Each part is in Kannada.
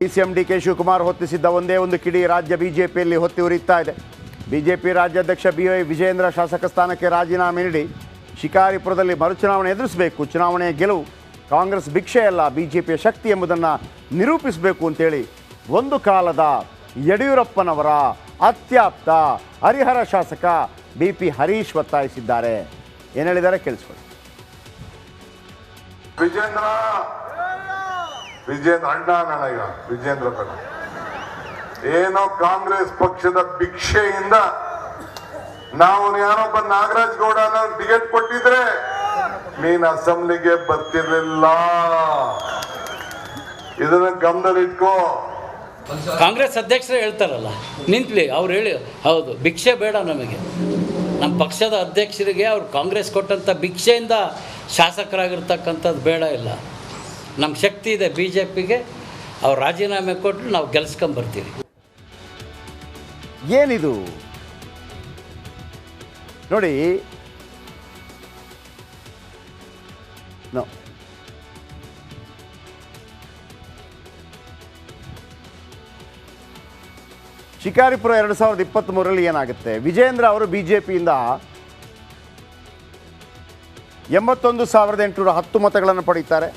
ಸಿಎಂ ಡಿ ಕೆ ಶಿವಕುಮಾರ್ ಹೊತ್ತಿಸಿದ್ದ ಒಂದೇ ಒಂದು ಕಿಡಿ ರಾಜ್ಯ ಬಿಜೆಪಿಯಲ್ಲಿ ಹೊತ್ತಿ ಉರಿಯುತ್ತಾ ಇದೆ. ಬಿಜೆಪಿ ರಾಜ್ಯಾಧ್ಯಕ್ಷ BY ವಿಜಯೇಂದ್ರ ಶಾಸಕ ಸ್ಥಾನಕ್ಕೆ ರಾಜೀನಾಮೆ ನೀಡಿ ಶಿಕಾರಿಪುರದಲ್ಲಿ ಮರುಚುನಾವಣೆ ಎದುರಿಸಬೇಕು. ಚುನಾವಣೆಯ ಗೆಲುವು ಕಾಂಗ್ರೆಸ್ ಭಿಕ್ಷೆಯಲ್ಲ, ಬಿಜೆಪಿಯ ಶಕ್ತಿ ಎಂಬುದನ್ನು ನಿರೂಪಿಸಬೇಕು ಅಂತೇಳಿ ಒಂದು ಕಾಲದ ಯಡಿಯೂರಪ್ಪನವರ ಅತ್ಯಾಪ್ತ ಹರಿಹರ ಶಾಸಕ BP ಹರೀಶ್ ಒತ್ತಾಯಿಸಿದ್ದಾರೆ. ಏನು ಹೇಳಿದ್ದಾರೆ ಕೇಳಿಸ್ಕೊಳ್ಳಿ. ವಿಜೇಂದ್ರ ಅಣ್ಣ ನನಗ ವಿಜೇಂದ್ರ ಕಣ ಏನೋ ಕಾಂಗ್ರೆಸ್ ಪಕ್ಷದ ಭಿಕ್ಷೆಯಿಂದ ನಾವು ಯಾರೊಬ್ಬ ನಾಗರಾಜ್ ಗೌಡ ಟಿಕೆಟ್ ಕೊಟ್ಟಿದ್ರೆ ನೀನ್ ಅಸೆಂಬ್ಲಿಗೆ ಬರ್ತಿರ್ಲಿಲ್ಲ. ಇದನ್ನ ಗಮನದಲ್ಲಿಟ್ಕೋ. ಕಾಂಗ್ರೆಸ್ ಅಧ್ಯಕ್ಷರೇ ಹೇಳ್ತಾರಲ್ಲ, ನಿಂತ್ಲಿ ಅವ್ರು ಹೇಳಿ, ಹೌದು ಭಿಕ್ಷೆ ಬೇಡ ನಮಗೆ. ನಮ್ಮ ಪಕ್ಷದ ಅಧ್ಯಕ್ಷರಿಗೆ ಅವ್ರು ಕಾಂಗ್ರೆಸ್ ಕೊಟ್ಟಂಥ ಭಿಕ್ಷೆಯಿಂದ ಶಾಸಕರಾಗಿರ್ತಕ್ಕಂಥದ್ದು ಬೇಡ ಇಲ್ಲ. ನಮ್ಮ ಶಕ್ತಿ ಇದೆ BJPಗೆ, ಅವ್ರು ರಾಜೀನಾಮೆ ಕೊಟ್ಟು ನಾವು ಗೆಲ್ಸ್ಕೊಂಬರ್ತೀವಿ. ಏನಿದು ನೋಡಿ, ಶಿಕಾರಿಪುರ 2023ರಲ್ಲಿ ಏನಾಗುತ್ತೆ? ವಿಜೇಂದ್ರ ಅವರು BJPಯಿಂದ 81,810 ಮತಗಳನ್ನು ಪಡೀತಾರೆ.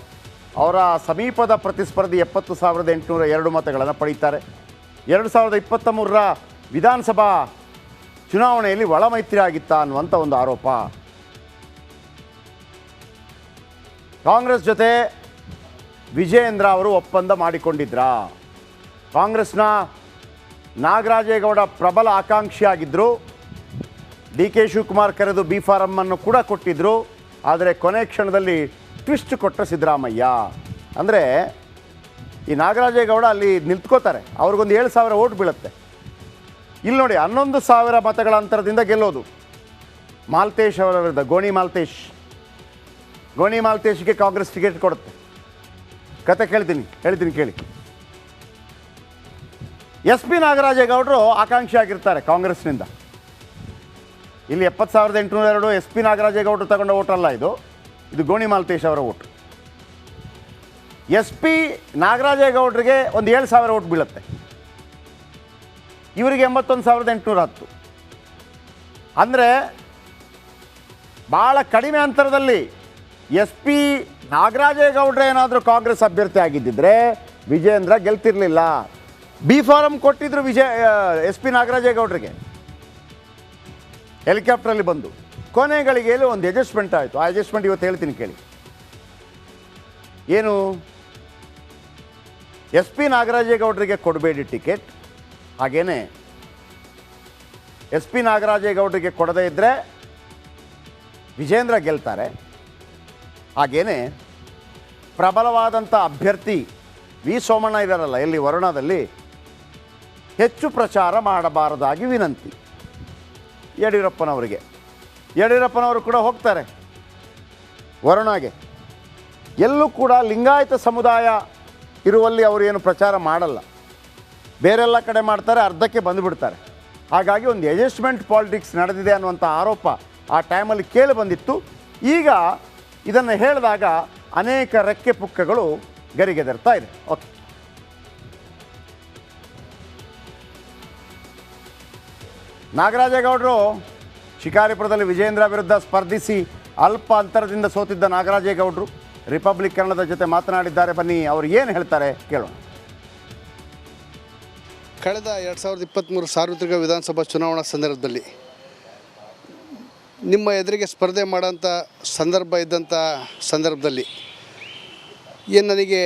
ಅವರ ಸಮೀಪದ ಪ್ರತಿಸ್ಪರ್ಧಿ 70,802 ಮತಗಳನ್ನು ಪಡೀತಾರೆ. 2023ರ ವಿಧಾನಸಭಾ ಚುನಾವಣೆಯಲ್ಲಿ ಒಳ ಮೈತ್ರಿ ಆಗಿತ್ತಾ ಅನ್ನುವಂಥ ಒಂದು ಆರೋಪ. ಕಾಂಗ್ರೆಸ್ ಜೊತೆ ವಿಜಯೇಂದ್ರ ಅವರು ಒಪ್ಪಂದ ಮಾಡಿಕೊಂಡಿದ್ರಾ? ಕಾಂಗ್ರೆಸ್ನ ನಾಗರಾಜೇಗೌಡ ಪ್ರಬಲ ಆಕಾಂಕ್ಷಿಯಾಗಿದ್ದರು. DK ಶಿವಕುಮಾರ್ ಕರೆದು B ಫಾರಂ ಅನ್ನು ಕೂಡ ಕೊಟ್ಟಿದ್ದರು. ಆದರೆ ಕೊನೆ ಕ್ಷಣದಲ್ಲಿ ಟ್ವಿಸ್ಟ್ ಕೊಟ್ಟ ಸಿದ್ದರಾಮಯ್ಯ. ಅಂದರೆ ಈ ನಾಗರಾಜೇಗೌಡ ಅಲ್ಲಿ ನಿಂತ್ಕೋತಾರೆ, ಅವ್ರಿಗೊಂದು 7,000 ಓಟ್ ಬೀಳುತ್ತೆ. ಇಲ್ಲಿ ನೋಡಿ, 11,000 ಮತಗಳ ಅಂತರದಿಂದ ಗೆಲ್ಲೋದು. ಮಾಲ್ತೇಶ್ ಅವರ ವಿರುದ್ಧ ಗೋಣಿ ಮಾಲ್ತೇಶ್ಗೆ ಕಾಂಗ್ರೆಸ್ ಟಿಕೆಟ್ ಕೊಡುತ್ತೆ. ಕತೆ ಹೇಳ್ತೀನಿ ಕೇಳಿ. SP ನಾಗರಾಜೇಗೌಡರು ಆಕಾಂಕ್ಷಿ ಆಗಿರ್ತಾರೆ ಕಾಂಗ್ರೆಸ್ನಿಂದ. ಇಲ್ಲಿ 70,802 SP ನಾಗರಾಜೇಗೌಡರು ತಗೊಂಡ ಓಟಲ್ಲ, ಇದು ಗೋಣಿ ಮಾಲ್ತೇಶ್ ಅವರ ಓಟು. SP ನಾಗರಾಜೇಗೌಡರಿಗೆ ಒಂದು 7,000 ಓಟ್ ಬೀಳುತ್ತೆ, ಇವರಿಗೆ 81,810. ಅಂದರೆ ಭಾಳ ಕಡಿಮೆ ಅಂತರದಲ್ಲಿ SP ನಾಗರಾಜೇಗೌಡರು ಏನಾದರೂ ಕಾಂಗ್ರೆಸ್ ಅಭ್ಯರ್ಥಿ ಆಗಿದ್ದಿದ್ರೆ ವಿಜಯೇಂದ್ರ ಗೆಲ್ತಿರಲಿಲ್ಲ. B ಫಾರಂ ಕೊಟ್ಟಿದ್ರು SP ನಾಗರಾಜೇಗೌಡರಿಗೆ ಹೆಲಿಕಾಪ್ಟ್ರಲ್ಲಿ ಬಂದು. ಕೊನೆ ಗಳಿಗೆಯಲ್ಲಿ ಒಂದು ಅಡ್ಜಸ್ಟ್ಮೆಂಟ್ ಆಯಿತು. ಆ ಅಡ್ಜಸ್ಟ್ಮೆಂಟ್ ಇವತ್ತು ಹೇಳ್ತೀನಿ ಕೇಳಿ. ಏನು? SP ನಾಗರಾಜೇಗೌಡರಿಗೆ ಕೊಡಬೇಡಿ ಟಿಕೆಟ್, ಹಾಗೇನೆ SP ನಾಗರಾಜೇಗೌಡರಿಗೆ ಕೊಡದೇ ಇದ್ದರೆ ವಿಜೇಂದ್ರ ಗೆಲ್ತಾರೆ. ಹಾಗೇನೆ ಪ್ರಬಲವಾದಂಥ ಅಭ್ಯರ್ಥಿ V ಸೋಮಣ್ಣ ಇದ್ದಾರಲ್ಲ, ಎಲ್ಲಿ ವರುಣದಲ್ಲಿ, ಹೆಚ್ಚು ಪ್ರಚಾರ ಮಾಡಬಾರದಾಗಿ ವಿನಂತಿ ಯಡಿಯೂರಪ್ಪನವರು ಕೂಡ ಹೋಗ್ತಾರೆ ವರುಣಾಗೆ. ಎಲ್ಲೂ ಕೂಡ ಲಿಂಗಾಯತ ಸಮುದಾಯ ಇರುವಲ್ಲಿ ಅವರು ಏನು ಪ್ರಚಾರ ಮಾಡಲ್ಲ, ಬೇರೆಲ್ಲ ಕಡೆ ಮಾಡ್ತಾರೆ, ಅರ್ಧಕ್ಕೆ ಬಂದುಬಿಡ್ತಾರೆ. ಹಾಗಾಗಿ ಒಂದು ಅಡ್ಜಸ್ಟ್ಮೆಂಟ್ ಪಾಲಿಟಿಕ್ಸ್ ನಡೆದಿದೆ ಅನ್ನುವಂಥ ಆರೋಪ ಆ ಟೈಮಲ್ಲಿ ಕೇಳಿ ಬಂದಿತ್ತು. ಈಗ ಇದನ್ನು ಹೇಳಿದಾಗ ಅನೇಕ ರೆಕ್ಕೆ ಪುಕ್ಕಗಳು ಗರಿಗೆದರ್ತಾ ಇದೆ. ಓಕೆ, ನಾಗರಾಜೇಗೌಡರು ಶಿಕಾರಿಪುರದಲ್ಲಿ ವಿಜಯೇಂದ್ರ ವಿರುದ್ಧ ಸ್ಪರ್ಧಿಸಿ ಅಲ್ಪ ಅಂತರದಿಂದ ಸೋತಿದ್ದ ನಾಗರಾಜೇಗೌಡರು ರಿಪಬ್ಲಿಕ್ ಕನ್ನಡದ ಜೊತೆ ಮಾತನಾಡಿದ್ದಾರೆ. ಬನ್ನಿ ಅವರು ಏನು ಹೇಳ್ತಾರೆ ಕೇಳೋಣ. ಕಳೆದ 2023 ಸಾರ್ವತ್ರಿಕ ವಿಧಾನಸಭಾ ಚುನಾವಣಾ ಸಂದರ್ಭದಲ್ಲಿ ನಿಮ್ಮ ಎದುರಿಗೆ ಸ್ಪರ್ಧೆ ಮಾಡೋಂಥ ಇದ್ದಂಥ ಸಂದರ್ಭದಲ್ಲಿ ಏನು ನನಗೆ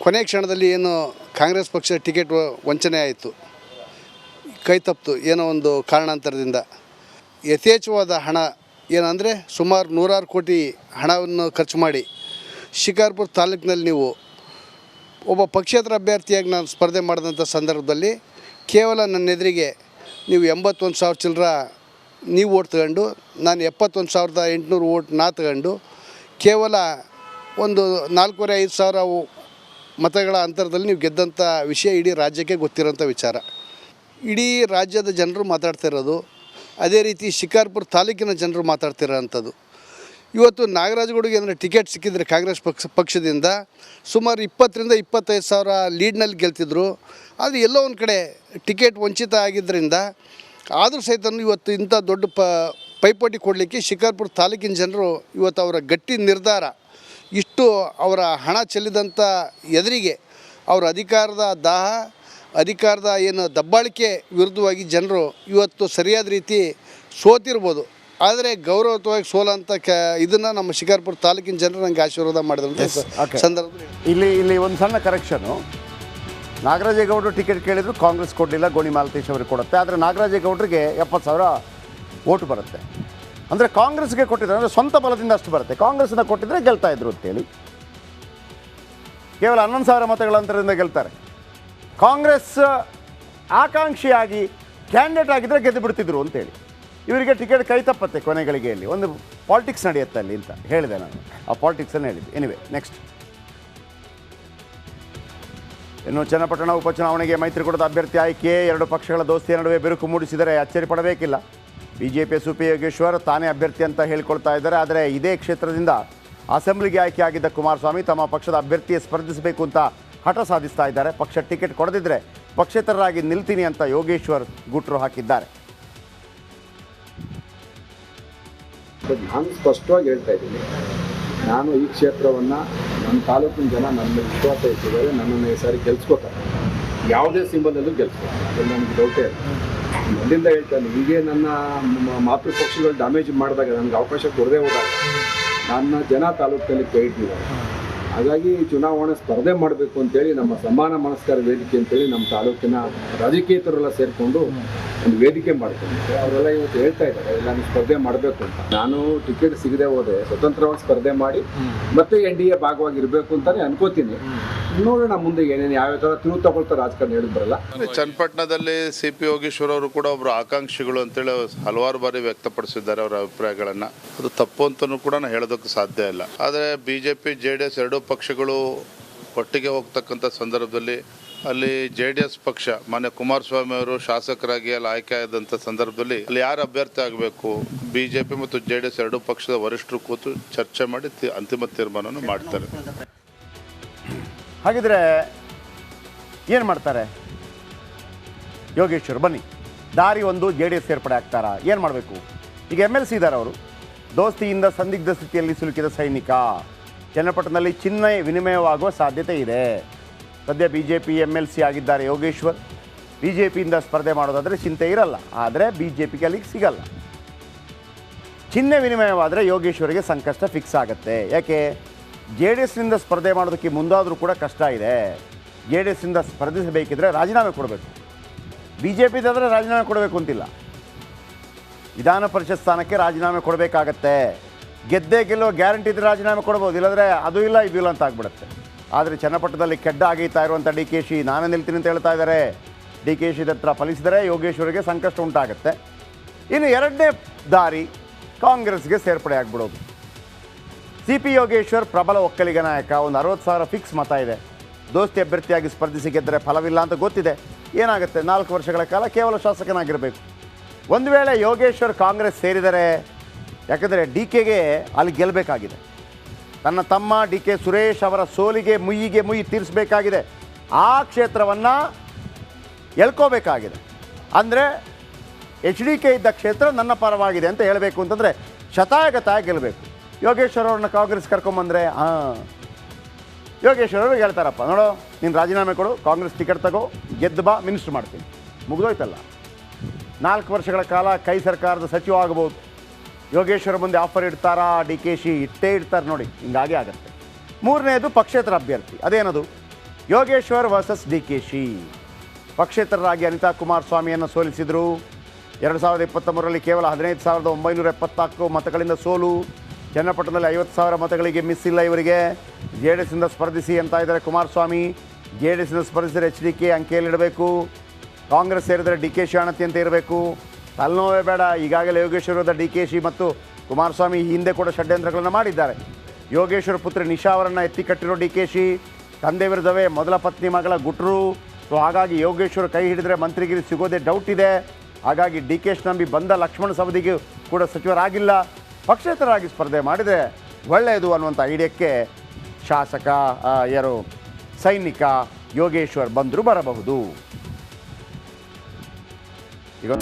ಕೊನೆ ಕ್ಷಣದಲ್ಲಿ ಏನು ಕಾಂಗ್ರೆಸ್ ಪಕ್ಷ ಟಿಕೆಟ್ ವಂಚನೆ ಆಯಿತು, ಕೈ ತಪ್ಪಿತು ಏನೋ ಒಂದು ಕಾರಣಾಂತರದಿಂದ. ಯಥೇಚ್ಛವಾದ ಹಣ ಏನಂದರೆ ಸುಮಾರು 100 ಕೋಟಿ ಹಣವನ್ನು ಖರ್ಚು ಮಾಡಿ ಶಿಕಾರ್ಪುರ ತಾಲೂಕಿನಲ್ಲಿ ನೀವು ಒಬ್ಬ ಪಕ್ಷೇತರ ಅಭ್ಯರ್ಥಿಯಾಗಿ ನಾನು ಸ್ಪರ್ಧೆ ಮಾಡಿದಂಥ ಸಂದರ್ಭದಲ್ಲಿ ಕೇವಲ ನನ್ನ ಎದುರಿಗೆ ನೀವು 81,000 ಚಿಲ್ಲರ ನೀವು ಓಟ್ ತಗೊಂಡು, ನಾನು 71,800 ಓಟ್ ತಗೊಂಡು ಕೇವಲ ಒಂದು 4,500 ಮತಗಳ ಅಂತರದಲ್ಲಿ ನೀವು ಗೆದ್ದಂಥ ವಿಷಯ ಇಡೀ ರಾಜ್ಯಕ್ಕೆ ಗೊತ್ತಿರೋಂಥ ವಿಚಾರ. ಇಡೀ ರಾಜ್ಯದ ಜನರು ಮಾತಾಡ್ತಿರೋದು, ಅದೇ ರೀತಿ ಶಿಕಾರ್ಪುರ ತಾಲೂಕಿನ ಜನರು ಮಾತಾಡ್ತಿರೋಂಥದ್ದು. ಇವತ್ತು ನಾಗರಾಜಗೌಡಗೆ ಅಂದರೆ ಟಿಕೆಟ್ ಸಿಕ್ಕಿದ್ರೆ ಕಾಂಗ್ರೆಸ್ ಪಕ್ಷದಿಂದ ಸುಮಾರು 20,000 ಸಾವಿರ ಲೀಡ್ನಲ್ಲಿ ಗೆಲ್ತಿದ್ರು. ಆದರೆ ಎಲ್ಲೋ ಒಂದು ಕಡೆ ಟಿಕೆಟ್ ವಂಚಿತ ಆಗಿದ್ದರಿಂದ ಆದರೂ ಸಹಿತ ಇವತ್ತು ಇಂಥ ದೊಡ್ಡ ಪೈಪೋಟಿ ಕೊಡಲಿಕ್ಕೆ ಶಿಕಾರ್ಪುರ ತಾಲೂಕಿನ ಜನರು ಇವತ್ತು ಅವರ ಗಟ್ಟಿ ನಿರ್ಧಾರ, ಇಷ್ಟು ಅವರ ಹಣ ಚೆಲ್ಲಿದಂಥ ಎದುರಿಗೆ ಅವರ ಅಧಿಕಾರದ ದಾಹ, ಅಧಿಕಾರದ ಏನು ದಬ್ಬಾಳಿಕೆ ವಿರುದ್ಧವಾಗಿ ಜನರು ಇವತ್ತು ಸರಿಯಾದ ರೀತಿ ಸೋತಿರ್ಬೋದು. ಆದರೆ ಗೌರವಯುತವಾಗಿ ಸೋಲಂತ ಇದನ್ನು ನಮ್ಮ ಶಿಕಾರ್ಪುರ ತಾಲೂಕಿನ ಜನರು ನನಗೆ ಆಶೀರ್ವಾದ ಮಾಡಿದಂಥ ಸಂದರ್ಭದಲ್ಲಿ ಇಲ್ಲಿ ಒಂದು ಸಣ್ಣ ಕರೆಕ್ಷನು. ನಾಗರಾಜೇಗೌಡರು ಟಿಕೆಟ್ ಕೇಳಿದ್ರು, ಕಾಂಗ್ರೆಸ್ ಕೊಡಲಿಲ್ಲ, ಗೋಣಿ ಮಾಲತೇಶ್ ಅವರಿಗೆ ಕೊಡುತ್ತೆ. ಆದರೆ ನಾಗರಾಜೇಗೌಡರಿಗೆ 70,000 ಓಟು ಬರುತ್ತೆ. ಅಂದರೆ ಕಾಂಗ್ರೆಸ್ಗೆ ಕೊಟ್ಟಿದ್ದಾರೆ, ಅಂದರೆ ಸ್ವಂತ ಬಲದಿಂದ ಅಷ್ಟು ಬರುತ್ತೆ. ಕಾಂಗ್ರೆಸ್ನ ಕೊಟ್ಟಿದ್ರೆ ಗೆಲ್ತಾ ಇದ್ರು ಅಂತೇಳಿ ಕೇವಲ 11,000 ಮತಗಳ ಅಂತರದಿಂದ ಗೆಲ್ತಾರೆ. ಕಾಂಗ್ರೆಸ್ ಆಕಾಂಕ್ಷಿಯಾಗಿ ಕ್ಯಾಂಡಿಡೇಟ್ ಆಗಿದ್ದರೆ ಗೆದ್ದು ಬಿಡ್ತಿದ್ರು ಅಂತೇಳಿ ಇವರಿಗೆ ಟಿಕೆಟ್ ಕೈ ತಪ್ಪತ್ತೆ ಕೊನೆಗಳಿಗೆಯಲ್ಲಿ. ಒಂದು ಪಾಲಿಟಿಕ್ಸ್ ನಡೆಯುತ್ತೆ ಅಲ್ಲಿ ಅಂತ ಹೇಳಿದೆ ನಾನು, ಆ ಪಾಲಿಟಿಕ್ಸನ್ನು ಹೇಳಿದ್ದೆ. Anyway, next. ಇನ್ನು ಚನ್ನಪಟ್ಟಣ ಉಪಚುನಾವಣೆಗೆ ಮೈತ್ರಿಕೂಟದ ಅಭ್ಯರ್ಥಿ ಆಯ್ಕೆ, ಎರಡು ಪಕ್ಷಗಳ ದೋಸ್ತಿಯ ನಡುವೆ ಬಿರುಕು ಮೂಡಿಸಿದರೆ ಅಚ್ಚರಿ ಪಡಬೇಕಿಲ್ಲ. ಬಿಜೆಪಿ ಸುಪಿ ಯೋಗೇಶ್ವರ್ ತಾನೇ ಅಭ್ಯರ್ಥಿ ಅಂತ ಹೇಳ್ಕೊಳ್ತಾ ಇದ್ದಾರೆ. ಆದರೆ ಇದೇ ಕ್ಷೇತ್ರದಿಂದ ಅಸೆಂಬ್ಲಿಗೆ ಆಯ್ಕೆ ಆಗಿದ್ದ ಕುಮಾರಸ್ವಾಮಿ ತಮ್ಮ ಪಕ್ಷದ ಅಭ್ಯರ್ಥಿಯೇ ಸ್ಪರ್ಧಿಸಬೇಕು ಅಂತ ಹಠ ಸಾಧಿಸ್ತಾ ಇದ್ದಾರೆ. ಪಕ್ಷ ಟಿಕೆಟ್ ಕೊಡದಿದ್ದರೆ ಪಕ್ಷೇತರರಾಗಿ ನಿಲ್ತೀನಿ ಅಂತ ಯೋಗೇಶ್ವರ್ ಗುಟ್ರು ಹಾಕಿದ್ದಾರೆ. ನಾನು ಸ್ಪಷ್ಟವಾಗಿ ಹೇಳ್ತಾ ಇದ್ದೀನಿ, ನಾನು ಈ ಕ್ಷೇತ್ರವನ್ನು ನನ್ನ ತಾಲೂಕಿನ ಜನ ನನ್ನ ವಿಶ್ವಾಸ ಇಟ್ಟಿದ್ದಾರೆ, ನನ್ನನ್ನು ಈ ಸಾರಿ ಗೆಲ್ಸ್ಕೋತಾರೆ. ಯಾವುದೇ ಸಿಂಬಲಲ್ಲೂ ಗೆಲ್ಸ್ಕೋತಾರೆ, ಅದರಲ್ಲಿ ನನಗೆ ಡೌಟೇ ಇಲ್ಲ. ಮೊದಲಿಂದ ಹೇಳ್ತಾನೆ, ಹೀಗೆ ನನ್ನ ಮಾತೃ ಪಕ್ಷಗಳು ಡ್ಯಾಮೇಜ್ ಮಾಡಿದಾಗ, ನನಗೆ ಅವಕಾಶ ಕೊಡದೆ ಹೋದಾಗ ನನ್ನ ಜನ ತಾಲೂಕಿನಲ್ಲಿ ಕೈ ಇಟ್ಟಿದ್ದಾರೆ. ಹಾಗಾಗಿ ಚುನಾವಣೆ ಸ್ಪರ್ಧೆ ಮಾಡಬೇಕು ಅಂತೇಳಿ ನಮ್ಮ ಸಮಾನ ಮನಸ್ಕಾರ ವೇದಿಕೆ ಅಂತೇಳಿ ನಮ್ಮ ತಾಲೂಕಿನ ರಾಜಕೀಯತರೆಲ್ಲ ಸೇರಿಕೊಂಡು ಒಂದು ವೇದಿಕೆ ಮಾಡ್ಕೊಂಡಿದ್ದೆ. ಅವರೆಲ್ಲ ಇವತ್ತು ಹೇಳ್ತಾ ಇದ್ದಾರೆ, ನಾನು ಸ್ಪರ್ಧೆ ಮಾಡಬೇಕು ಅಂತ. ನಾನು ಟಿಕೆಟ್ ಸಿಗದೆ ಹೋದೆ ಸ್ವತಂತ್ರವಾಗಿ ಸ್ಪರ್ಧೆ ಮಾಡಿ ಮತ್ತೆ NDA ಭಾಗವಾಗಿರಬೇಕು ಅಂತಾನೆ ಅನ್ಕೋತೀನಿ. ನೋಡೋಣ ಮುಂದೆ ಏನೇನು ಯಾವ ಥರ ತಿರುವು ತಗೊಳ್ತಾರೆ ರಾಜಕಾರಣ ಹೇಳಿದ್ ಬರಲ್ಲ. ಚನ್ನಪಟ್ಟಣದಲ್ಲಿ CP ಯೋಗೇಶ್ವರ್ ಅವರು ಕೂಡ ಒಬ್ಬರು ಆಕಾಂಕ್ಷಿಗಳು ಅಂತೇಳಿ ಹಲವಾರು ಬಾರಿ ವ್ಯಕ್ತಪಡಿಸಿದ್ದಾರೆ ಅವರ ಅಭಿಪ್ರಾಯಗಳನ್ನು. ಅದು ತಪ್ಪು ಅಂತಲೂ ಕೂಡ ನಾನು ಹೇಳೋದಕ್ಕೆ ಸಾಧ್ಯ ಇಲ್ಲ. ಆದರೆ BJP JDS ಎರಡೂ ಪಕ್ಷಗಳು ಒಟ್ಟಿಗೆ ಹೋಗ್ತಕ್ಕಂಥ ಸಂದರ್ಭದಲ್ಲಿ ಅಲ್ಲಿ JDS ಪಕ್ಷ ಮಾನ್ಯ ಕುಮಾರಸ್ವಾಮಿ ಅವರು ಶಾಸಕರಾಗಿ ಅಲ್ಲಿ ಆಯ್ಕೆ ಆದಂಥ ಸಂದರ್ಭದಲ್ಲಿ ಅಲ್ಲಿ ಯಾರು ಅಭ್ಯರ್ಥಿ ಆಗಬೇಕು, BJP ಮತ್ತು JDS ಎರಡೂ ಪಕ್ಷದ ವರಿಷ್ಠರು ಕೂತು ಚರ್ಚೆ ಮಾಡಿ ಅಂತಿಮ ತೀರ್ಮಾನವನ್ನು ಮಾಡ್ತಾರೆ. ಹಾಗಿದ್ರೆ ಏನು ಮಾಡ್ತಾರೆ ಯೋಗೇಶ್ವರ್? ಬನ್ನಿ, ದಾರಿ ಒಂದು JDS ಸೇರ್ಪಡೆ ಆಗ್ತಾರಾ? ಏನು ಮಾಡಬೇಕು? ಈಗ MLC ಇದ್ದಾರೆ ಅವರು, ದೋಸ್ತಿಯಿಂದ ಸಂದಿಗ್ಧ ಸ್ಥಿತಿಯಲ್ಲಿ ಸಿಲುಕಿದ ಸೈನಿಕ. ಚನ್ನಪಟ್ಟಣದಲ್ಲಿ ಚಿನ್ನ ವಿನಿಮಯವಾಗುವ ಸಾಧ್ಯತೆ ಇದೆ. ಸದ್ಯ BJP MLC ಆಗಿದ್ದಾರೆ ಯೋಗೇಶ್ವರ್. BJPಯಿಂದ ಸ್ಪರ್ಧೆ ಮಾಡೋದಾದರೆ ಚಿಂತೆ ಇರಲ್ಲ, ಆದರೆ BJPಗೆ ಅಲ್ಲಿಗೆ ಸಿಗಲ್ಲ. ಚಿನ್ನ ವಿನಿಮಯವಾದರೆ ಯೋಗೇಶ್ವರಿಗೆ ಸಂಕಷ್ಟ ಫಿಕ್ಸ್ ಆಗುತ್ತೆ. ಯಾಕೆ? JDSನಿಂದ ಸ್ಪರ್ಧೆ ಮಾಡೋದಕ್ಕೆ ಮುಂದಾದರೂ ಕೂಡ ಕಷ್ಟ ಇದೆ. JDSನಿಂದ ಸ್ಪರ್ಧಿಸಬೇಕಿದ್ರೆ ರಾಜೀನಾಮೆ ಕೊಡಬೇಕು. BJPದಾದರೆ ರಾಜೀನಾಮೆ ಕೊಡಬೇಕು ಅಂತಿಲ್ಲ, ವಿಧಾನ ಪರಿಷತ್ ಸ್ಥಾನಕ್ಕೆ ರಾಜೀನಾಮೆ ಕೊಡಬೇಕಾಗತ್ತೆ. ಗೆದ್ದೇ ಗೆಲ್ಲೋ ಗ್ಯಾರಂಟಿ ಇದ್ದರೆ ರಾಜೀನಾಮೆ ಕೊಡ್ಬೋದು, ಇಲ್ಲಾಂದರೆ ಅದು ಇಲ್ಲ ಇದು ಇಲ್ಲ ಅಂತ ಆಗ್ಬಿಡುತ್ತೆ. ಆದರೆ ಚನ್ನಪಟ್ಟಣದಲ್ಲಿ ಕೆಡ್ಡ ಆಗೀತಾ ಇರುವಂಥ DKಶಿ ನಾನೇ ನಿಲ್ತೀನಿ ಅಂತ ಹೇಳ್ತಾ ಇದ್ದಾರೆ. DKಶಿ ಹತ್ರ ಫಲಿಸಿದರೆ ಯೋಗೇಶ್ವರಿಗೆ ಸಂಕಷ್ಟ ಉಂಟಾಗುತ್ತೆ. ಇನ್ನು ಎರಡನೇ ದಾರಿ ಕಾಂಗ್ರೆಸ್ಗೆ ಸೇರ್ಪಡೆ ಆಗಿಬಿಡೋದು. CP ಯೋಗೇಶ್ವರ್ ಪ್ರಬಲ ಒಕ್ಕಲಿಗ ನಾಯಕ, ಒಂದು 60,000 ಫಿಕ್ಸ್ ಮತ ಇದೆ. ದೋಸ್ತಿ ಅಭ್ಯರ್ಥಿಯಾಗಿ ಸ್ಪರ್ಧಿಸಿ ಗೆದ್ದರೆ ಫಲವಿಲ್ಲ ಅಂತ ಗೊತ್ತಿದೆ. ಏನಾಗುತ್ತೆ, 4 ವರ್ಷಗಳ ಕಾಲ ಕೇವಲ ಶಾಸಕನಾಗಿರಬೇಕು. ಒಂದು ವೇಳೆ ಯೋಗೇಶ್ವರ್ ಕಾಂಗ್ರೆಸ್ ಸೇರಿದರೆ, ಯಾಕಂದರೆ DKಗೆ ಅಲ್ಲಿ ಗೆಲ್ಲಬೇಕಾಗಿದೆ. ತನ್ನ ತಮ್ಮ DK ಸುರೇಶ್ ಅವರ ಸೋಲಿಗೆ ಮುಯ್ಯಿ ತೀರಿಸಬೇಕಾಗಿದೆ. ಆ ಕ್ಷೇತ್ರವನ್ನು ಎಳ್ಕೋಬೇಕಾಗಿದೆ. ಅಂದರೆ HDK ಇದ್ದ ಕ್ಷೇತ್ರ ನನ್ನ ಪರವಾಗಿದೆ ಅಂತ ಹೇಳಬೇಕು ಅಂತಂದರೆ ಶತಾಯಗತಾಯ ಗೆಲ್ಲಬೇಕು. ಯೋಗೇಶ್ವರ್ ಅವ್ರನ್ನ ಕಾಂಗ್ರೆಸ್ ಕರ್ಕೊಂಬಂದರೆ ಯೋಗೇಶ್ವರ್ ಅವ್ರಿಗೆ ಹೇಳ್ತಾರಪ್ಪ, ನೋಡು ನೀನು ರಾಜೀನಾಮೆ ಕೊಡು, ಕಾಂಗ್ರೆಸ್ ಟಿಕೆಟ್ ತಗೋ, ಗೆದ್ದು ಬಾ, ಮಿನಿಸ್ಟ್ರ್ ಮಾಡ್ತೀನಿ, ಮುಗಿದೋಯ್ತಲ್ಲ. 4 ವರ್ಷಗಳ ಕಾಲ ಕೈ ಸರ್ಕಾರದ ಸಚಿವ ಆಗ್ಬೋದು. ಯೋಗೇಶ್ವರ ಮುಂದೆ ಆಫರ್ ಇಡ್ತಾರಾ? DKಶಿ ಇಟ್ಟೇ ಇಡ್ತಾರೆ ನೋಡಿ, ಹಿಂಗಾಗಿ ಆಗುತ್ತೆ. ಮೂರನೇದು ಪಕ್ಷೇತರ ಅಭ್ಯರ್ಥಿ. ಅದೇನದು? ಯೋಗೇಶ್ವರ್ ವರ್ಸಸ್ DKಶಿ. ಪಕ್ಷೇತರರಾಗಿ ಅನಿತಾ ಕುಮಾರಸ್ವಾಮಿಯನ್ನು ಸೋಲಿಸಿದರು. 2023ರಲ್ಲಿ ಕೇವಲ 15,974 ಮತಗಳಿಂದ ಸೋಲು. ಚನ್ನಪಟ್ಟಣದಲ್ಲಿ 50,000 ಮತಗಳಿಗೆ ಮಿಸ್ ಇಲ್ಲ ಇವರಿಗೆ. JDSನಿಂದ ಸ್ಪರ್ಧಿಸಿ ಅಂತ ಇದ್ದಾರೆ ಕುಮಾರಸ್ವಾಮಿ. JDSನಿಂದ ಸ್ಪರ್ಧಿಸಿದರೆ HDK ಅಂಕೆಯಲ್ಲಿಡಬೇಕು. ಕಾಂಗ್ರೆಸ್ ಸೇರಿದರೆ DKಶಿ ಅಣತಿ ಅಂತ ಇರಬೇಕು. ತಲೆನೋವೇ ಬೇಡ, ಈಗಾಗಲೇ ಯೋಗೇಶ್ವರದ DKಶಿ ಮತ್ತು ಕುಮಾರಸ್ವಾಮಿ ಹಿಂದೆ ಕೂಡ ಷಡ್ಯಂತ್ರಗಳನ್ನು ಮಾಡಿದ್ದಾರೆ. ಯೋಗೇಶ್ವರ ಪುತ್ರಿ ನಿಶಾ ಅವರನ್ನು ಎತ್ತಿ ಕಟ್ಟಿರೋ DKಶಿ, ತಂದೆ ವಿರುದ್ಧವೇ ಮೊದಲ ಪತ್ನಿ ಮಗಳ ಗುಟ್ರು. ಸೊ ಹಾಗಾಗಿ ಯೋಗೇಶ್ವರ ಕೈ ಹಿಡಿದ್ರೆ ಮಂತ್ರಿಗಿರಿ ಸಿಗೋದೇ ಡೌಟ್ ಇದೆ. ಹಾಗಾಗಿ DKಶಿ ನಂಬಿ ಬಂದ ಲಕ್ಷ್ಮಣ ಸವದಿಗೂ ಕೂಡ ಸಚಿವರಾಗಿಲ್ಲ. ಪಕ್ಷೇತರರಾಗಿ ಸ್ಪರ್ಧೆ ಮಾಡಿದರೆ ಒಳ್ಳೆಯದು ಅನ್ನುವಂಥ ಐಡಿಯಾಕ್ಕೆ ಶಾಸಕ ಯಾರು ಸೈನಿಕ ಯೋಗೇಶ್ವರ್ ಬಂದರೂ ಬರಬಹುದು. ಈಗ